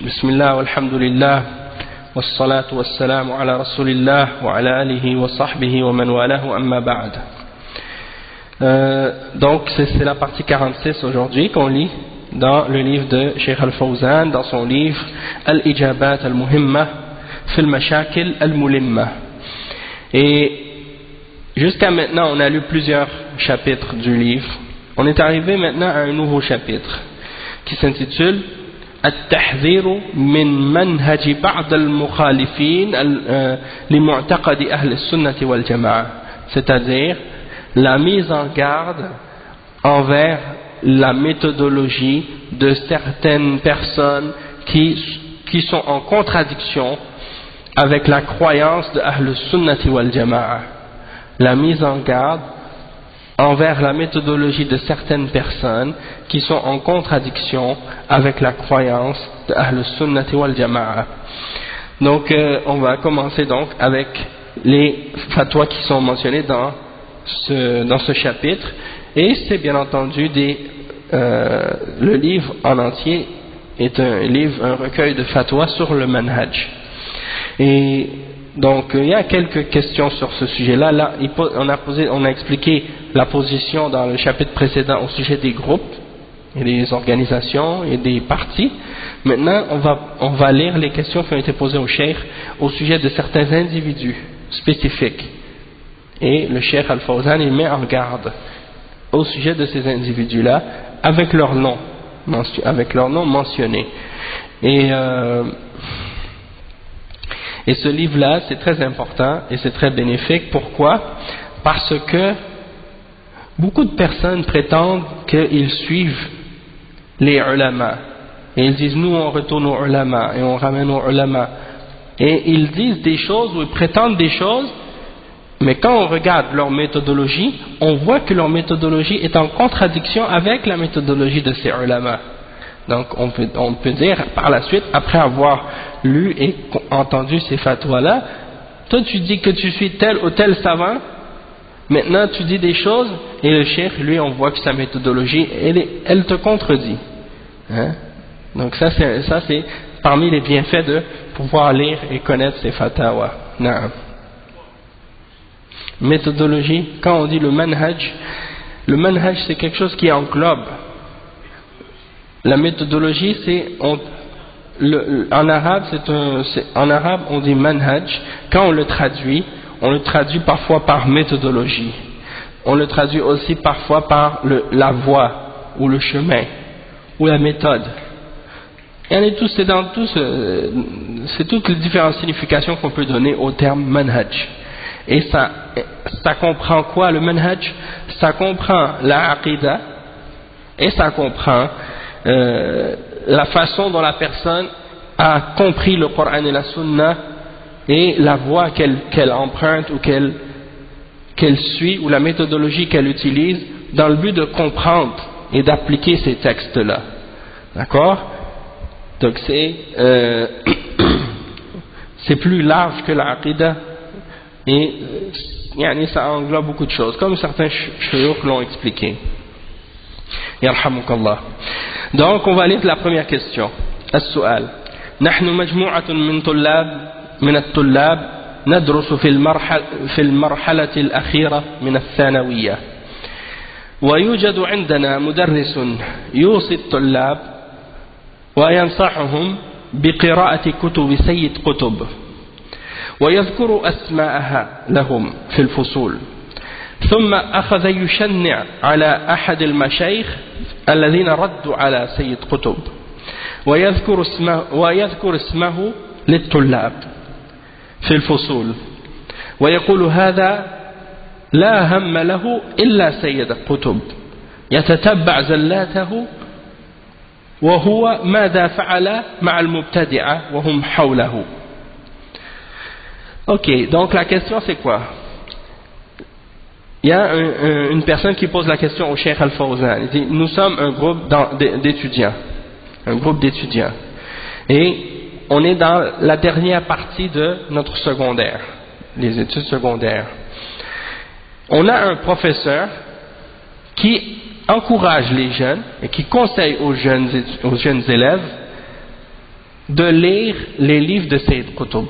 بسم الله والحمد لله والصلاة والسلام على رسول الله وعلى آله وصحبه ومن والاه أما بعد. Donc c'est la partie 46 aujourd'hui qu'on lit dans le livre de Cheikh Al-Fawzan, dans son livre Al-Ijabat Al-Muhimma fi al-Mashakil Al-Mulimma. Et jusqu'à maintenant on a lu plusieurs chapitres du livre. On est arrivé maintenant à un nouveau chapitre qui s'intitule التحذير من منهج بعض المخالفين لمعتقد أهل السنة والجماعة, c'est-à-dire la mise en garde envers la méthodologie de certaines personnes qui sont en contradiction avec la croyance de Ahl al-Sunnati wal Jama'a. La mise en garde envers la méthodologie de certaines personnes qui sont en contradiction avec la croyance de Ahl al-Sunnati wal Jama'a. Donc on va commencer donc avec les fatwas qui sont mentionnés dans ce chapitre, et c'est bien entendu le livre en entier est un recueil de fatwas sur le manhaj. Et donc il y a quelques questions sur ce sujet-là. Là, on a expliqué la position dans le chapitre précédent au sujet des groupes et des organisations et des partis. Maintenant, on va lire les questions qui ont été posées au cheikh au sujet de certains individus spécifiques. Et le cheikh Al-Fawzan, il met en garde au sujet de ces individus-là avec leur nom mentionné. Et ce livre-là, c'est très important et c'est très bénéfique. Pourquoi? Parce que beaucoup de personnes prétendent qu'ils suivent les ulama. Et ils disent, nous on retourne aux ulama et on ramène aux ulama. Et ils disent des choses ou ils prétendent des choses, mais quand on regarde leur méthodologie, on voit que leur méthodologie est en contradiction avec la méthodologie de ces ulama. Donc on peut dire par la suite, après avoir lu et entendu ces fatwas-là, toi tu dis que tu suis tel ou tel savant, maintenant tu dis des choses, et le cheikh, lui, on voit que sa méthodologie, elle te contredit. Hein? Donc ça c'est parmi les bienfaits de pouvoir lire et connaître ces fatwas. Naam. Méthodologie, quand on dit le manhaj c'est quelque chose qui englobe. La méthodologie, en arabe on dit manhaj. Quand on le traduit parfois par méthodologie. On le traduit aussi parfois par la voie ou le chemin ou la méthode. Et c'est toutes les différentes significations qu'on peut donner au terme manhaj. Et ça comprend quoi le manhaj? Ça comprend la aqida et ça comprend la façon dont la personne a compris le Coran et la Sunna et la voie qu'elle emprunte ou qu'elle suit ou la méthodologie qu'elle utilise dans le but de comprendre et d'appliquer ces textes-là. D'accord? Donc c'est plus large que la aqida et ça englobe beaucoup de choses, comme certains shuyukh l'ont expliqué. Yarhamukallah. Donc on va lire la première question. السؤال: نحن مجموعة من الطلاب ندرس في المرحلة الأخيرة من الثانوية، ويوجد عندنا مدرس يوصي الطلاب وينصحهم بقراءة كتب سيد قطب، ويذكر أسماءها لهم في الفصول، ثم أخذ يشنع على أحد المشايخ الذين ردوا على سيد قطب، ويذكر اسمه للطلاب في الفصول، ويقول هذا لا هم له إلا سيد قطب، يتتبع زلاته وهو ماذا فعل مع المبتدعة وهم حوله. Ok, donc la question c'est quoi? Il y a une personne qui pose la question au Cheikh Al-Fawzan. Il dit, nous sommes un groupe d'étudiants, et on est dans la dernière partie de notre secondaire, les études secondaires. On a un professeur qui encourage les jeunes et qui conseille aux jeunes élèves de lire les livres de Sayyid Qutb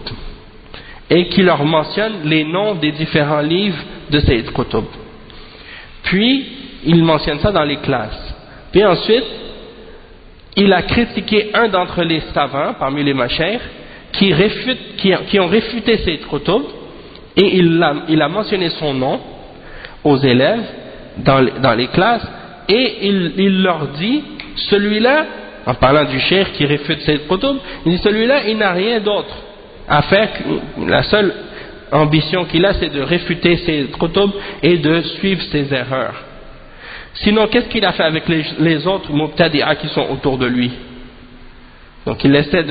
et qui leur mentionne les noms des différents livres de Sayyid Qutb. Puis, il mentionne ça dans les classes. Puis ensuite, il a critiqué un d'entre les savants, parmi les mashayikh, qui ont réfuté Sayyid Qutb, et il a mentionné son nom aux élèves dans les classes, et il leur dit, celui-là, en parlant du cheikh qui réfute Sayyid Qutb, il dit celui-là, il n'a rien d'autre à faire, la seule ambition qu'il a, c'est de réfuter Sayyid Qutb et de suivre ses erreurs. Sinon, qu'est-ce qu'il a fait avec les autres Muqtadi'a qui sont autour de lui? Donc il essaie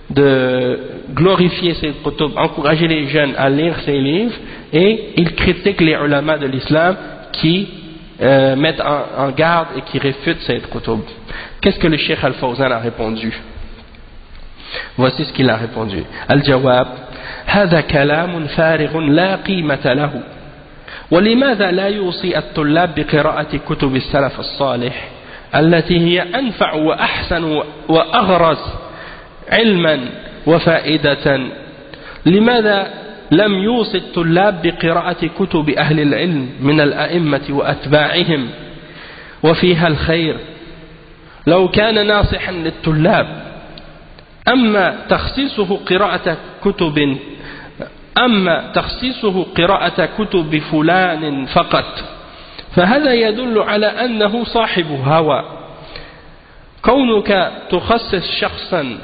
de glorifier Sayyid Qutb, encourager les jeunes à lire ses livres, et il critique les ulama de l'islam qui mettent en garde et qui réfutent Sayyid Qutb. Qu'est-ce que le Cheikh Al-Fawzan a répondu? Voici ce qu'il a répondu. Al-Jawab: هذا كلام فارغ لا قيمة له. ولماذا لا يوصي الطلاب بقراءة كتب السلف الصالح التي هي أنفع وأحسن وأغرز علما وفائدة؟ لماذا لم يوصي الطلاب بقراءة كتب أهل العلم من الأئمة وأتباعهم وفيها الخير لو كان ناصحا للطلاب؟ أما تخصيصه قراءة كتب فلان فقط فهذا يدل على أنه صاحب هوى. كونك تخصص شخصا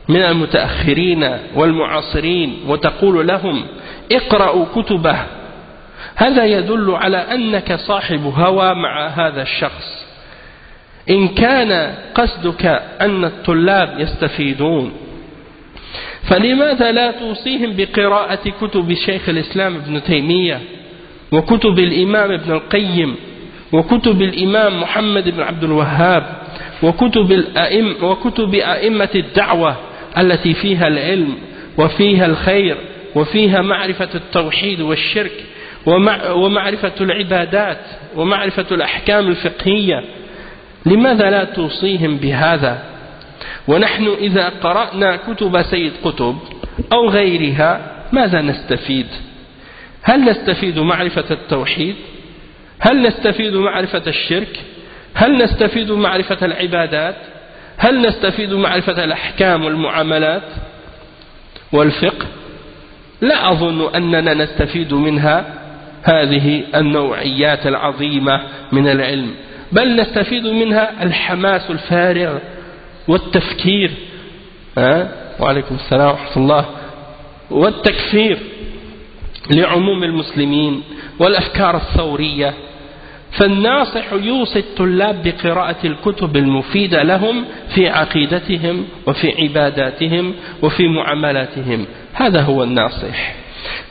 من المتأخرين والمعاصرين وتقول لهم اقرأوا كتبه هذا يدل على أنك صاحب هوى مع هذا الشخص. إن كان قصدك أن الطلاب يستفيدون فلماذا لا توصيهم بقراءة كتب شيخ الإسلام ابن تيمية وكتب الإمام ابن القيم وكتب الإمام محمد بن عبد الوهاب وكتب أئمة الدعوة التي فيها العلم وفيها الخير وفيها معرفة التوحيد والشرك ومعرفة العبادات ومعرفة الأحكام الفقهية؟ لماذا لا توصيهم بهذا؟ ونحن إذا قرأنا كتب سيد قطب أو غيرها ماذا نستفيد؟ هل نستفيد معرفة التوحيد؟ هل نستفيد معرفة الشرك؟ هل نستفيد معرفة العبادات؟ هل نستفيد معرفة الأحكام والمعاملات والفقه؟ لا أظن أننا نستفيد منها هذه النوعيات العظيمة من العلم، بل نستفيد منها الحماس الفارغ والتفكير وعليكم السلام ورحمة الله والتكفير لعموم المسلمين والأفكار الثورية. فالناصح يوصي الطلاب بقراءة الكتب المفيدة لهم في عقيدتهم وفي عباداتهم وفي معاملاتهم. هذا هو الناصح.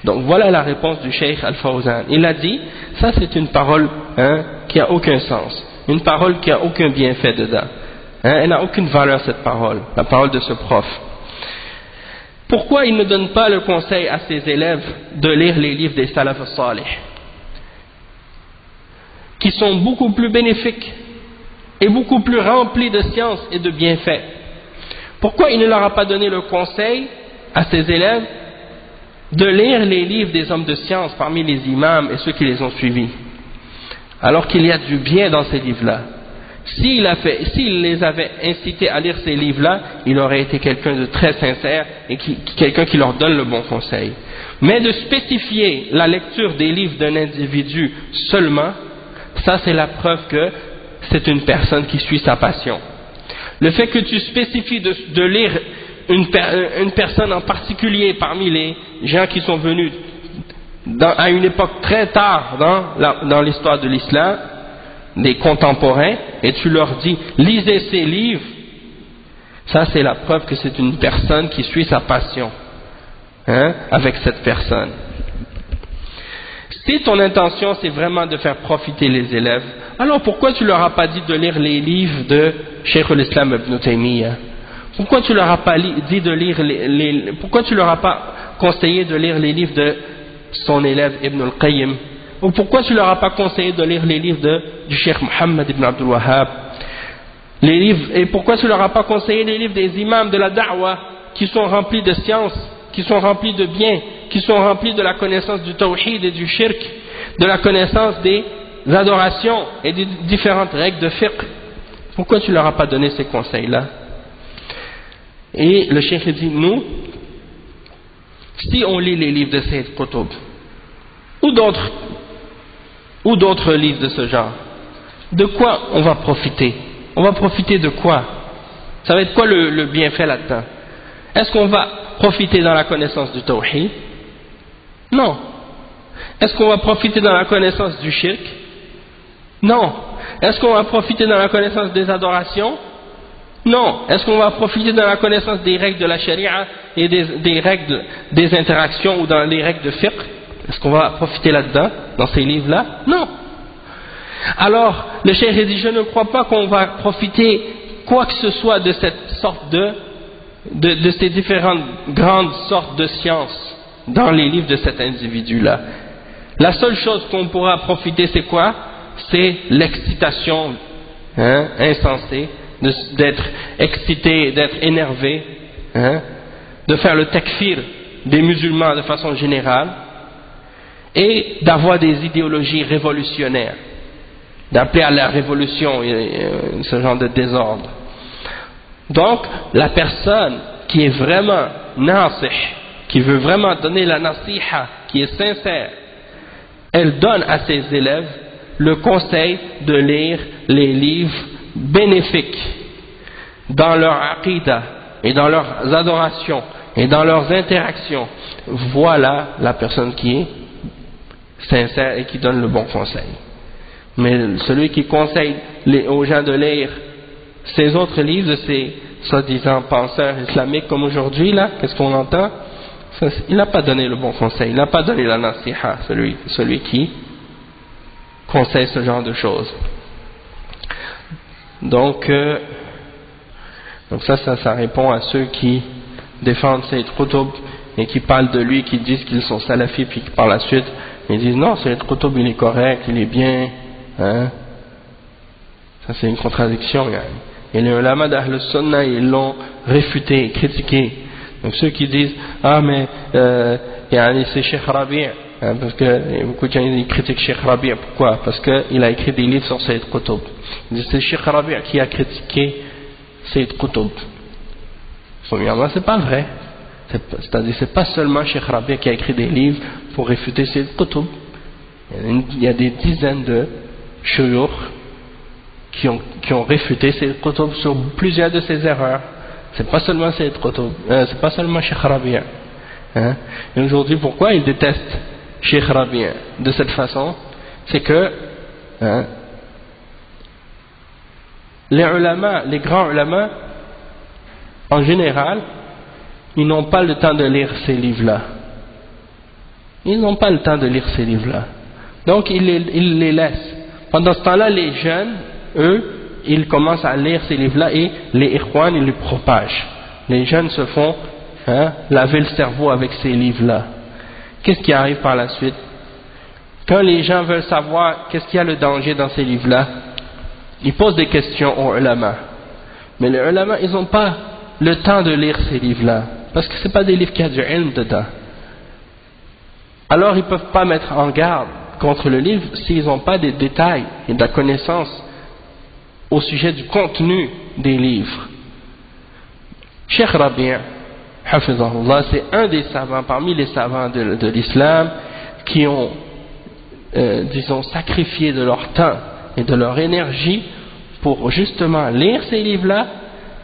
Donc voilà la réponse du Cheikh Al-Fawzan. Il a dit, ça c'est une parole qui a aucun sens, une parole qui a aucun bienfait dedans. Elle n'a aucune valeur cette parole, la parole de ce prof. Pourquoi il ne donne pas le conseil à ses élèves de lire les livres des Salaf al-Salih, qui sont beaucoup plus bénéfiques et beaucoup plus remplis de science et de bienfaits? Pourquoi il ne leur a pas donné le conseil à ses élèves de lire les livres des hommes de science parmi les imams et ceux qui les ont suivis, alors qu'il y a du bien dans ces livres-là? S'il les avait incités à lire ces livres-là, il aurait été quelqu'un de très sincère et quelqu'un qui leur donne le bon conseil. Mais de spécifier la lecture des livres d'un individu seulement, ça c'est la preuve que c'est une personne qui suit sa passion. Le fait que tu spécifies de lire une personne en particulier parmi les gens qui sont venus à une époque très tard dans l'histoire de l'islam, des contemporains, et tu leur dis lisez ces livres, ça c'est la preuve que c'est une personne qui suit sa passion avec cette personne. Si ton intention c'est vraiment de faire profiter les élèves, alors pourquoi tu leur as pas dit de lire les livres de Cheikh al-Islam ibn Taymiyyah? Pourquoi tu leur as pas dit de lire pourquoi tu leur as pas conseillé de lire les livres de son élève Ibn al-Qayyim? Ou pourquoi tu leur as pas conseillé de lire les livres du Cheikh Mohammed ibn Abdul Wahhab? Les livres, et pourquoi tu leur as pas conseillé les livres des imams de la da'wa qui sont remplis de science, qui sont remplis de bien, qui sont remplis de la connaissance du tawhid et du shirk, de la connaissance des adorations et des différentes règles de fiqh? Pourquoi tu leur as pas donné ces conseils-là? Et le cheikh dit, nous, si on lit les livres de Sayyid Qutb ou d'autres livres de ce genre, de quoi on va profiter? On va profiter de quoi? Ça va être quoi le bienfait là-dedans? Est-ce qu'on va profiter dans la connaissance du tawhid? Non. Est-ce qu'on va profiter dans la connaissance du shirk? Non. Est-ce qu'on va profiter dans la connaissance des adorations? Non. Est-ce qu'on va profiter dans la connaissance des règles de la charia et des règles des interactions ou dans les règles de fiqh? Est-ce qu'on va profiter là-dedans, dans ces livres-là? Non. Alors, le cheikh dit, je ne crois pas qu'on va profiter quoi que ce soit de cette sorte de ces différentes grandes sortes de sciences dans les livres de cet individu-là. La seule chose qu'on pourra profiter, c'est quoi? C'est l'excitation insensée, d'être excité, d'être énervé, de faire le takfir des musulmans de façon générale et d'avoir des idéologies révolutionnaires, d'appeler à la révolution et ce genre de désordre. Donc, la personne qui est vraiment nasih, qui veut vraiment donner la nasiha, qui est sincère, elle donne à ses élèves le conseil de lire les livres bénéfiques dans leur aqidah et dans leurs adorations et dans leurs interactions. Voilà la personne qui est sincère et qui donne le bon conseil. Mais celui qui conseille aux gens de lire ces autres livres de ces soi-disant penseurs islamiques comme aujourd'hui, là, qu'est-ce qu'on entend? Il n'a pas donné le bon conseil, il n'a pas donné la nasiha, celui qui conseille ce genre de choses. Donc ça répond à ceux qui défendent Sayyid Qutb et qui parlent de lui, qui disent qu'ils sont salafis, puis qui par la suite ils disent non, Sayyid Qutb il est correct, il est bien, hein? Ça c'est une contradiction. Et les ulama d'Ahl Sunnah ils l'ont réfuté, critiqué. Donc ceux qui disent ah mais c'est Cheikh Rabi', hein, parce que beaucoup de gens ils critiquent Cheikh Rabi', pourquoi? Parce qu'il a écrit des livres sur Sayyid Qutb. Ils disent c'est Cheikh Rabi' qui a critiqué Sayyid Qutb. Premièrement, c'est pas vrai. C'est-à-dire c'est pas seulement Cheikh Rabi' qui a écrit des livres pour réfuter Sayyid Qutb. Il y a des dizaines de shuyukh qui ont réfuté Sayyid Qutb sur plusieurs de ses erreurs. C'est pas seulement Sayyid Qutb, c'est pas seulement Cheikh Rabi'. Hein? Et aujourd'hui, pourquoi ils détestent Cheikh Rabi' de cette façon? C'est que les ulama, les grands ulama, en général, ils n'ont pas le temps de lire ces livres-là. Ils n'ont pas le temps de lire ces livres-là. Donc, ils les laissent. Pendant ce temps-là, les jeunes, eux, ils commencent à lire ces livres-là et les ikhwan, ils les propagent. Les jeunes se font laver le cerveau avec ces livres-là. Qu'est-ce qui arrive par la suite? Quand les gens veulent savoir qu'est-ce qu'il y a le danger dans ces livres-là, ils posent des questions aux ulama. Mais les ulama, ils n'ont pas le temps de lire ces livres-là. Parce que ce n'est pas des livres qui ont du ilm dedans. Alors ils ne peuvent pas mettre en garde contre le livre s'ils n'ont pas des détails et de la connaissance au sujet du contenu des livres. Cheikh Rabi', hafizahullah, c'est un des savants, parmi les savants de l'islam, qui ont, disons, sacrifié de leur temps et de leur énergie pour justement lire ces livres-là,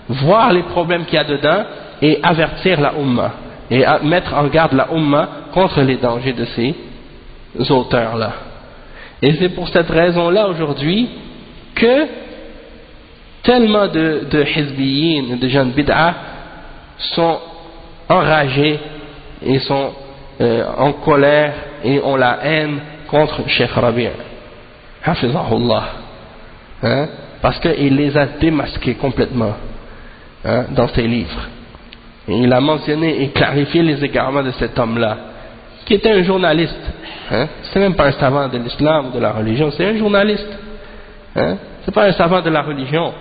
voir les problèmes qu'il y a dedans et avertir la Ummah et mettre en garde la Ummah contre les dangers de ces auteurs-là. Et c'est pour cette raison-là aujourd'hui que tellement de hizbiyin, de gens de bid'a sont enragés et sont en colère et ont la haine contre Cheikh Rabi', hafizahullah, parce qu'il les a démasqués complètement dans ses livres. Et il a mentionné et clarifié les égarements de cet homme-là, qui était un journaliste. C'est même pas un savant de l'islam ou de la religion, c'est un journaliste. C'est pas un savant de la religion.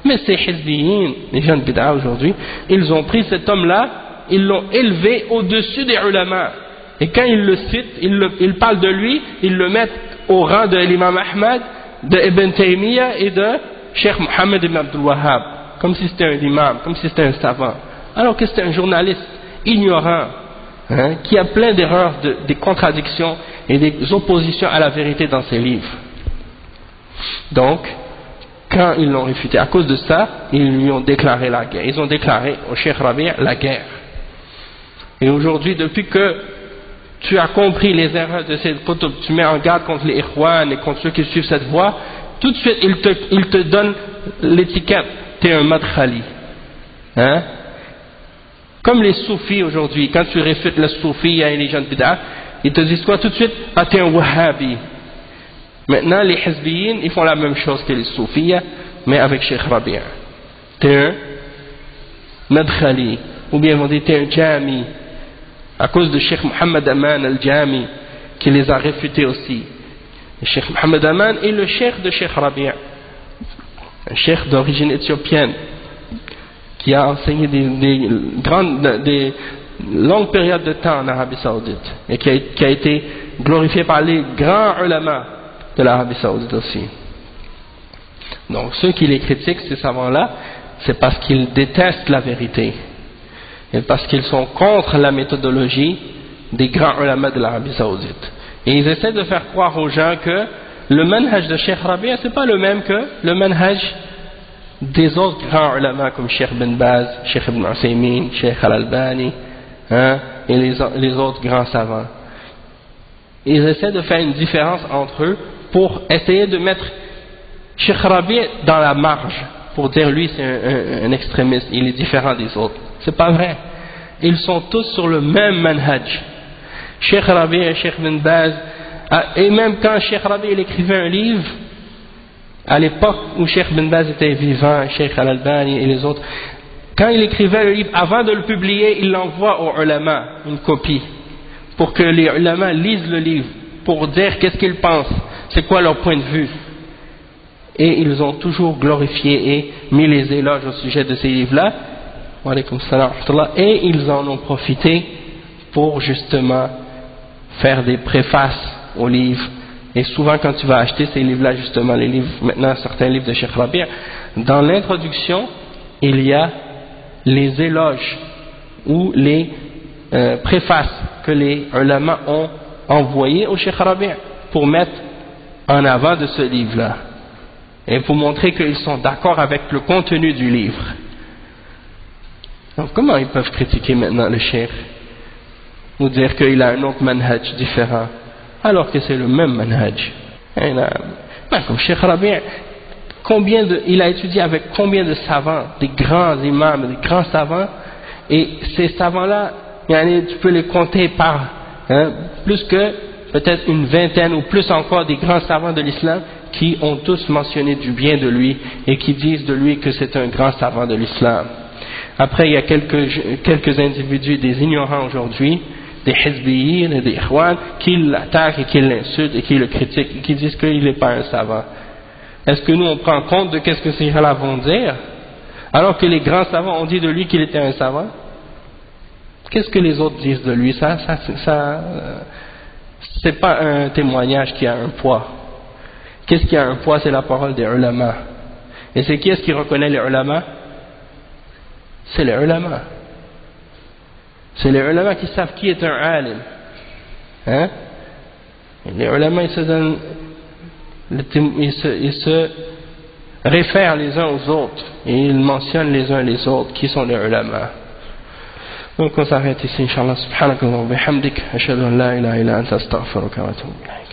Mais ces hizbiyin, les gens de bid'a aujourd'hui, ils ont pris cet homme-là, ils l'ont élevé au-dessus des ulama. Et quand ils le citent, ils parlent de lui, ils le mettent au rang de l'imam Ahmad, de Ibn Taymiyyah et de Cheikh Mohammed ibn Abdul Wahhab, comme si c'était un imam, comme si c'était un savant. Alors que c'était un journaliste ignorant, qui a plein d'erreurs, des contradictions et des oppositions à la vérité dans ses livres. Donc, quand ils l'ont réfuté, à cause de ça, ils lui ont déclaré la guerre. Ils ont déclaré au Cheikh Rabi' la guerre. Et aujourd'hui, depuis que tu as compris les erreurs de cette kutub, tu mets en garde contre les ikhwan et contre ceux qui suivent cette voie, tout de suite, ils te donnent l'étiquette, t'es un madkhali. Comme les soufis aujourd'hui, quand tu réfutes le soufi et les gens de bid'a, ils te disent quoi tout de suite? Ah, t'es un wahhabi. Maintenant, les hizbiyin, ils font la même chose que les soufis, mais avec Cheikh Rabi'. T'es un madkhali. Ou bien ils vont dire, t'es un jami. À cause de Cheikh Mohammed Aman al-Jami, qui les a réfutés aussi. Le Cheikh Mohammed Aman est le cheikh de Cheikh Rabi', un cheikh d'origine éthiopienne, qui a enseigné des longues périodes de temps en Arabie Saoudite, et qui a été glorifié par les grands ulama de l'Arabie Saoudite aussi. Donc ceux qui les critiquent, ces savants-là, c'est parce qu'ils détestent la vérité. Et parce qu'ils sont contre la méthodologie des grands ulama de l'Arabie Saoudite. Et ils essaient de faire croire aux gens que le manhaj de Cheikh Rabi' c'est pas le même que le manhaj des autres grands ulama comme Cheikh Ben Baz, Cheikh Ibn Usaymin, Cheikh Al-Albani, et les autres grands savants. Ils essaient de faire une différence entre eux pour essayer de mettre Cheikh Rabi' dans la marge, pour dire lui c'est un extrémiste, il est différent des autres. C'est pas vrai. Ils sont tous sur le même manhaj. Cheikh Rabi' et Cheikh Ben Baz, et même quand Cheikh Rabi' il écrivait un livre, à l'époque où Cheikh Ben Baz était vivant, Cheikh Al-Albani et les autres, quand il écrivait le livre, avant de le publier, il l'envoie aux ulama, une copie, pour que les ulama lisent le livre, pour dire qu'est-ce qu'ils pensent, c'est quoi leur point de vue. Et ils ont toujours glorifié et mis les éloges au sujet de ces livres-là, et ils en ont profité pour justement faire des préfaces aux livres. Et souvent quand tu vas acheter ces livres-là, justement les livres, maintenant certains livres de Cheikh Rabi', dans l'introduction il y a les éloges ou les préfaces que les ulama ont envoyées au Cheikh Rabi' pour mettre en avant de ce livre-là et pour montrer qu'ils sont d'accord avec le contenu du livre. Donc comment ils peuvent critiquer maintenant le cheikh ou dire qu'il a un autre manhaj différent alors que c'est le même manhaj? Comme Cheikh Rabi', il a étudié avec combien de savants, des grands imams, des grands savants, et ces savants-là, tu peux les compter par plus que peut-être une vingtaine ou plus encore des grands savants de l'islam qui ont tous mentionné du bien de lui et qui disent de lui que c'est un grand savant de l'islam. Après, il y a quelques individus, des ignorants aujourd'hui, des hizbiyin et des ikhwan, qui l'attaquent et qui l'insultent et qui le critiquent et qui disent qu'il n'est pas un savant. Est-ce que nous on prend compte de qu'est-ce que ces gens-là vont dire, alors que les grands savants ont dit de lui qu'il était un savant? Qu'est-ce que les autres disent de lui? Ça c'est pas un témoignage qui a un poids. Qu'est-ce qui a un poids? C'est la parole des ulama. Et c'est qui est-ce qui reconnaît les ulama? C'est les ulama. C'est les ulama qui savent qui est un alim. Les ulama, ils se réfèrent les uns aux autres et ils mentionnent les uns les autres qui sont les ulama. Donc on s'arrête ici, Inch'Allah. Subhanakallah wa bihamdik, ashhadu an la ilaha illa anta astaghfiruka wa atubu ilayk.